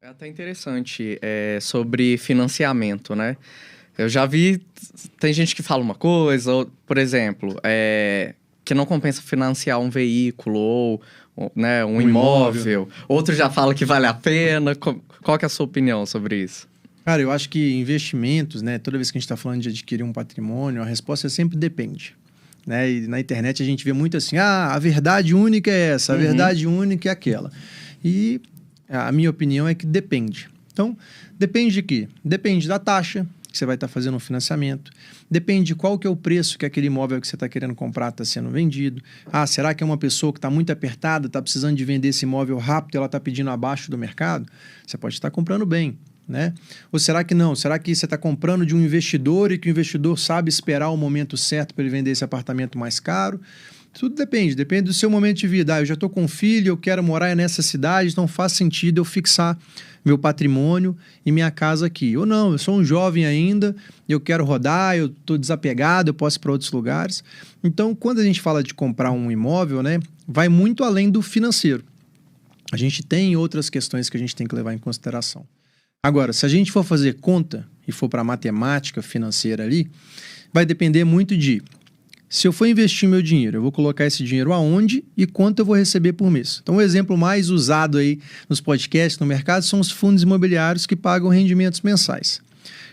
É até interessante sobre financiamento, né? Eu já vi, tem gente que fala uma coisa, ou, por exemplo, que não compensa financiar um veículo ou né, um imóvel. Outro já fala que vale a pena. Qual que é a sua opinião sobre isso? Cara, eu acho que investimentos, né? Toda vez que a gente está falando de adquirir um patrimônio, a resposta sempre depende. Né? E na internet a gente vê muito assim, a verdade única é essa, a verdade única é aquela. E a minha opinião é que depende. Então, depende de quê? Depende da taxa que você vai estar fazendo um financiamento. Depende de qual que é o preço que aquele imóvel que você está querendo comprar está sendo vendido. Será que é uma pessoa que está muito apertada, está precisando de vender esse imóvel rápido e ela está pedindo abaixo do mercado? Você pode estar comprando bem. Né? Ou será que não? Será que você está comprando de um investidor e que o investidor sabe esperar o momento certo para ele vender esse apartamento mais caro? Tudo depende do seu momento de vida. Eu já estou com um filho, eu quero morar nessa cidade, então faz sentido eu fixar meu patrimônio e minha casa aqui. Ou não, eu sou um jovem ainda, eu quero rodar, eu estou desapegado, eu posso ir para outros lugares. Então, quando a gente fala de comprar um imóvel, né, vai muito além do financeiro. A gente tem outras questões que a gente tem que levar em consideração. Agora, se a gente for fazer conta e for para a matemática financeira ali, vai depender muito de se eu for investir meu dinheiro, eu vou colocar esse dinheiro aonde e quanto eu vou receber por mês. Então, o exemplo mais usado aí nos podcasts, no mercado, são os fundos imobiliários que pagam rendimentos mensais.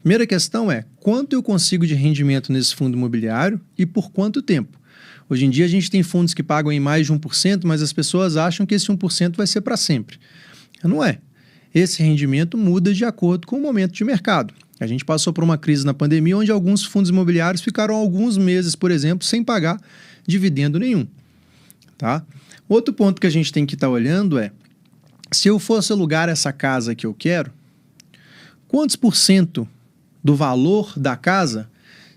Primeira questão é, quanto eu consigo de rendimento nesse fundo imobiliário e por quanto tempo? Hoje em dia, a gente tem fundos que pagam em mais de 1%, mas as pessoas acham que esse 1% vai ser para sempre. Não é. Esse rendimento muda de acordo com o momento de mercado. A gente passou por uma crise na pandemia onde alguns fundos imobiliários ficaram alguns meses, por exemplo, sem pagar dividendo nenhum. Tá? Outro ponto que a gente tem que estar olhando é, se eu fosse alugar essa casa que eu quero, quantos % do valor da casa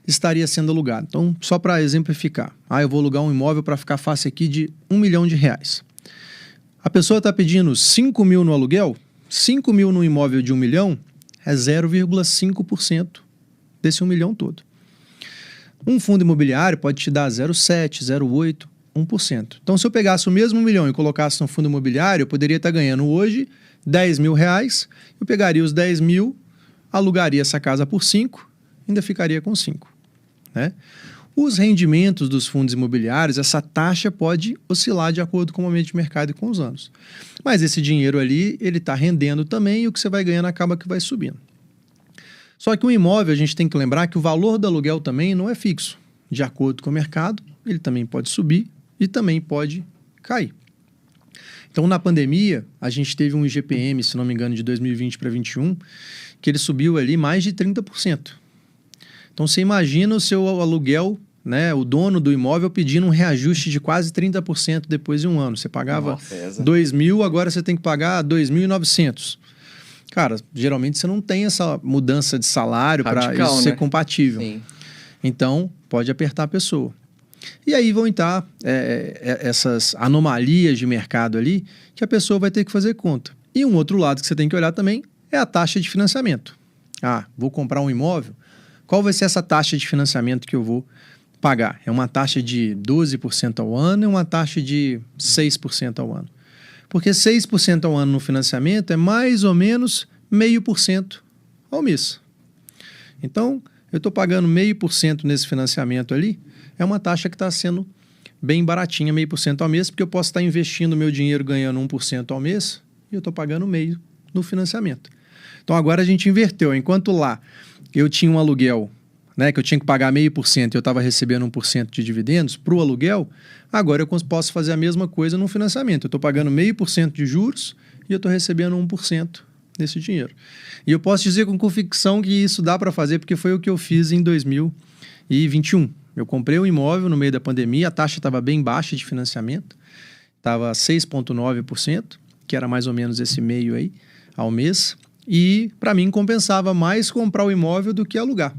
estaria sendo alugado? Então, só para exemplificar, eu vou alugar um imóvel para ficar fácil aqui de R$1 milhão. A pessoa está pedindo 5 mil no aluguel, 5 mil no imóvel de 1 milhão é 0,5% desse 1 milhão todo. Um fundo imobiliário pode te dar 0,7%, 0,8%, 1%. Então, se eu pegasse o mesmo 1 milhão e colocasse no fundo imobiliário, eu poderia estar ganhando hoje R$10 mil, eu pegaria os 10 mil, alugaria essa casa por 5, ainda ficaria com 5. Né? Os rendimentos dos fundos imobiliários, essa taxa pode oscilar de acordo com o momento de mercado e com os anos. Mas esse dinheiro ali, ele está rendendo também e o que você vai ganhando acaba que vai subindo. Só que o imóvel, a gente tem que lembrar que o valor do aluguel também não é fixo. De acordo com o mercado, ele também pode subir e também pode cair. Então, na pandemia, a gente teve um IGPM, se não me engano, de 2020 para 2021, que ele subiu ali mais de 30%. Então, você imagina o seu aluguel, né, o dono do imóvel pedindo um reajuste de quase 30% depois de um ano. Você pagava 2 mil, agora você tem que pagar 2.900. Cara, geralmente você não tem essa mudança de salário para isso ser compatível. Sim. Então, pode apertar a pessoa. E aí vão entrar essas anomalias de mercado ali que a pessoa vai ter que fazer conta. E um outro lado que você tem que olhar também é a taxa de financiamento. Vou comprar um imóvel, qual vai ser essa taxa de financiamento que eu vou pagar? É uma taxa de 12% ao ano, é uma taxa de 6% ao ano. Porque 6% ao ano no financiamento é mais ou menos 0,5% ao mês. Então, eu estou pagando 0,5% nesse financiamento ali, é uma taxa que está sendo bem baratinha, 0,5% ao mês, porque eu posso estar investindo meu dinheiro ganhando 1% ao mês e eu estou pagando 0,5% no financiamento. Então, agora a gente inverteu. Enquanto lá eu tinha um aluguel, né, que eu tinha que pagar 0,5% e eu estava recebendo 1% de dividendos para o aluguel, agora eu posso fazer a mesma coisa no financiamento. Eu estou pagando 0,5% de juros e eu estou recebendo 1% desse dinheiro. E eu posso dizer com convicção que isso dá para fazer porque foi o que eu fiz em 2021. Eu comprei um imóvel no meio da pandemia, a taxa estava bem baixa de financiamento, estava 6,9%, que era mais ou menos esse meio aí ao mês, e para mim compensava mais comprar o imóvel do que alugar.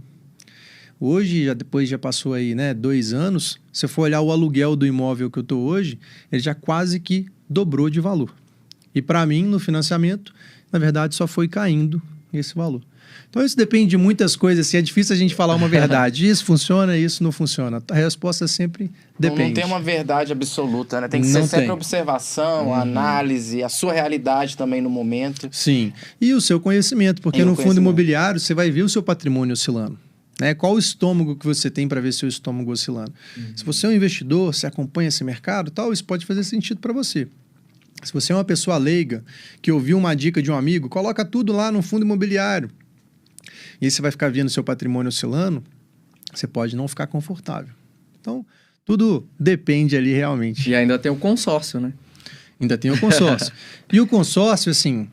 Hoje, depois já passou aí, né, 2 anos, se for olhar o aluguel do imóvel que eu estou hoje, ele já quase que dobrou de valor. E para mim, no financiamento, na verdade, só foi caindo esse valor. Então, isso depende de muitas coisas. Assim, é difícil a gente falar uma verdade. Isso funciona, isso não funciona. A resposta sempre depende. Não tem uma verdade absoluta, né? Tem que ser sempre observação, análise, a sua realidade também no momento. Sim. E o seu conhecimento, porque no fundo imobiliário você vai ver o seu patrimônio oscilando. Né? Qual o estômago que você tem para ver seu estômago oscilando? Se você é um investidor, você acompanha esse mercado, tal, isso pode fazer sentido para você. Se você é uma pessoa leiga, que ouviu uma dica de um amigo, coloca tudo lá no fundo imobiliário. E aí você vai ficar vendo o seu patrimônio oscilando, você pode não ficar confortável. Então, tudo depende ali realmente. E ainda tem o consórcio, né? Ainda tem o consórcio. E o consórcio, assim,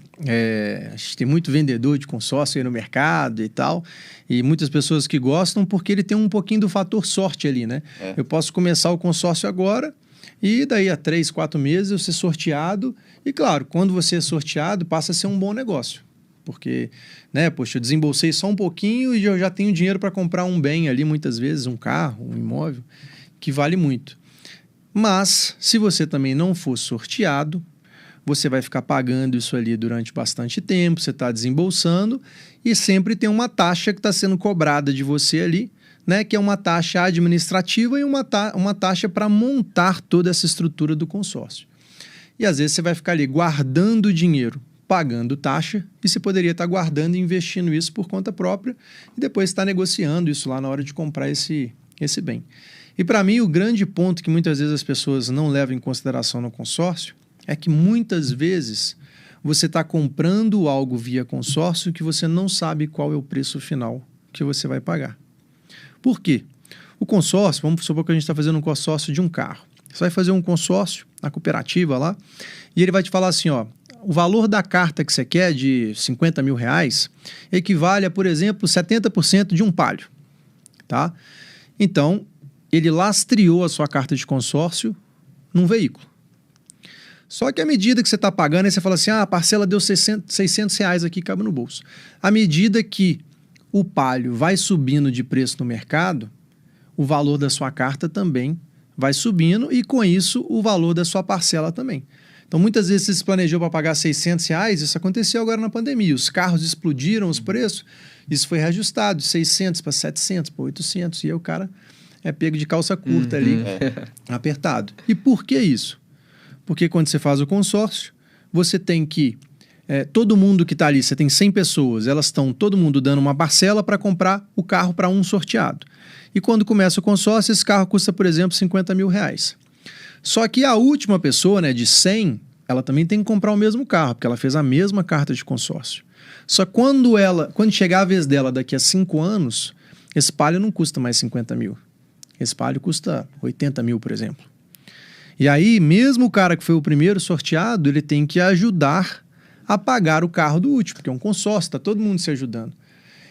a gente tem muito vendedor de consórcio aí no mercado e tal, e muitas pessoas que gostam porque ele tem um pouquinho do fator sorte ali, né? Eu posso começar o consórcio agora e daí a 3, 4 meses eu ser sorteado. E claro, quando você é sorteado, passa a ser um bom negócio. Porque, né, poxa, eu desembolsei só um pouquinho e eu já tenho dinheiro para comprar um bem ali, muitas vezes, um carro, um imóvel, que vale muito. Mas, se você também não for sorteado, você vai ficar pagando isso ali durante bastante tempo, você está desembolsando e sempre tem uma taxa que está sendo cobrada de você ali, né, que é uma taxa administrativa e uma taxa para montar toda essa estrutura do consórcio. E às vezes você vai ficar ali guardando dinheiro, pagando taxa, e você poderia estar guardando e investindo isso por conta própria e depois estar negociando isso lá na hora de comprar esse bem. E para mim, o grande ponto que muitas vezes as pessoas não levam em consideração no consórcio é que muitas vezes você está comprando algo via consórcio que você não sabe qual é o preço final que você vai pagar. Por quê? O consórcio, vamos supor que a gente está fazendo um consórcio de um carro. Você vai fazer um consórcio na cooperativa lá e ele vai te falar assim, ó, o valor da carta que você quer de R$50 mil equivale a, por exemplo, 70% de um Palio, tá? Então, ele lastreou a sua carta de consórcio num veículo. Só que à medida que você está pagando, aí você fala assim, a parcela deu R$600 aqui, cabe no bolso. À medida que o Palio vai subindo de preço no mercado, o valor da sua carta também vai subindo e, com isso, o valor da sua parcela também. Então, muitas vezes você se planejou para pagar R$600, isso aconteceu agora na pandemia. Os carros explodiram os preços, isso foi reajustado de 600 para 700, para 800, e aí o cara é pego de calça curta ali, apertado. E por que isso? Porque quando você faz o consórcio, você tem que... todo mundo que está ali, você tem 100 pessoas, elas estão todo mundo dando uma parcela para comprar o carro para um sorteado. E quando começa o consórcio, esse carro custa, por exemplo, R$50 mil. Só que a última pessoa, né, de 100, ela também tem que comprar o mesmo carro, porque ela fez a mesma carta de consórcio. Só que quando chegar a vez dela daqui a 5 anos, esse Palio não custa mais 50 mil. Esse Palio custa 80 mil, por exemplo. E aí, mesmo o cara que foi o primeiro sorteado, ele tem que ajudar a pagar o carro do último, porque é um consórcio, está todo mundo se ajudando.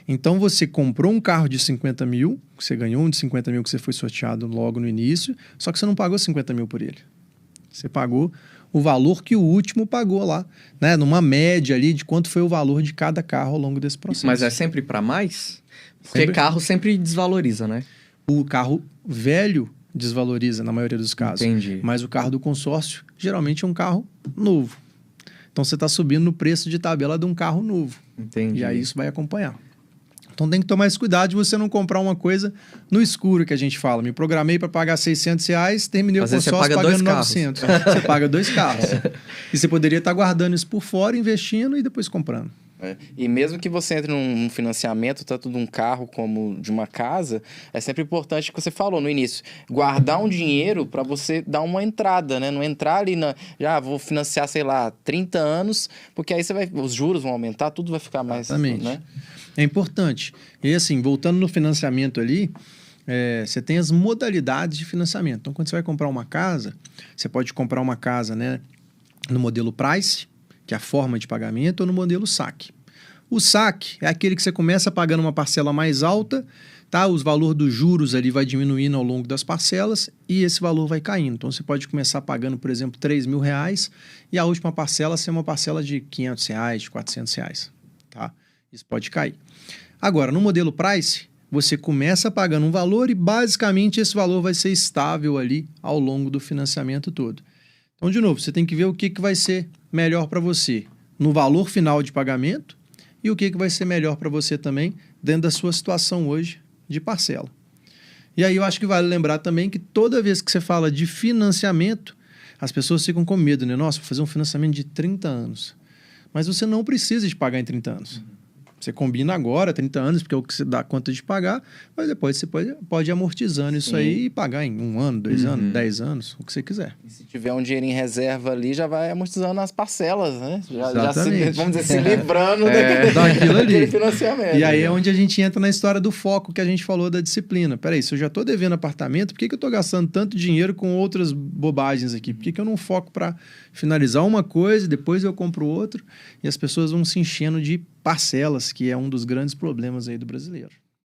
Então, você comprou um carro de 50 mil, você ganhou um de 50 mil que você foi sorteado logo no início, só que você não pagou 50 mil por ele. Você pagou o valor que o último pagou lá, né? Numa média ali de quanto foi o valor de cada carro ao longo desse processo. Mas é sempre para mais? Porque carro sempre desvaloriza, né? O carro velho desvaloriza na maioria dos casos. Entendi. Mas o carro do consórcio geralmente é um carro novo. Então, você está subindo no preço de tabela de um carro novo. Entendi. E aí isso vai acompanhar. Então, tem que tomar esse cuidado de você não comprar uma coisa no escuro, que a gente fala. Me programei para pagar R$600, terminei o consórcio pagando 900. Você paga 2 carros. E você poderia estar guardando isso por fora, investindo e depois comprando. E mesmo que você entre num financiamento, tanto de um carro como de uma casa, é sempre importante, que você falou no início, guardar um dinheiro para você dar uma entrada, né? Não entrar ali já vou financiar, sei lá, 30 anos, porque aí os juros vão aumentar, tudo vai ficar mais... Exatamente. Né? É importante. E assim, voltando no financiamento ali, você tem as modalidades de financiamento. Então, quando você vai comprar uma casa, você pode comprar uma casa, né, no modelo Price, que é a forma de pagamento, ou no modelo saque. O saque é aquele que você começa pagando uma parcela mais alta, tá? Os valores dos juros ali vai diminuindo ao longo das parcelas e esse valor vai caindo. Então, você pode começar pagando, por exemplo, R$3 mil e a última parcela ser uma parcela de R$500, de R$400, tá? Isso pode cair. Agora, no modelo Price, você começa pagando um valor e basicamente esse valor vai ser estável ali ao longo do financiamento todo. Então, de novo, você tem que ver o que vai ser melhor para você no valor final de pagamento e o que vai ser melhor para você também dentro da sua situação hoje de parcela. E aí eu acho que vale lembrar também que toda vez que você fala de financiamento, as pessoas ficam com medo, né? Nossa, vou fazer um financiamento de 30 anos. Mas você não precisa de pagar em 30 anos. Você combina agora, 30 anos, porque é o que você dá conta de pagar, mas depois você pode ir amortizando isso aí e pagar em 1 ano, 2 anos, 10 anos, o que você quiser. E se tiver um dinheiro em reserva ali, já vai amortizando as parcelas, né? Vamos dizer, se livrando daquilo ali. Financiamento. E aí é onde a gente entra na história do foco que a gente falou da disciplina. Peraí, se eu já estou devendo apartamento, por que eu estou gastando tanto dinheiro com outras bobagens aqui? Por que eu não foco para finalizar uma coisa, depois eu compro outra, e as pessoas vão se enchendo de parcelas, que é um dos grandes problemas aí do brasileiro.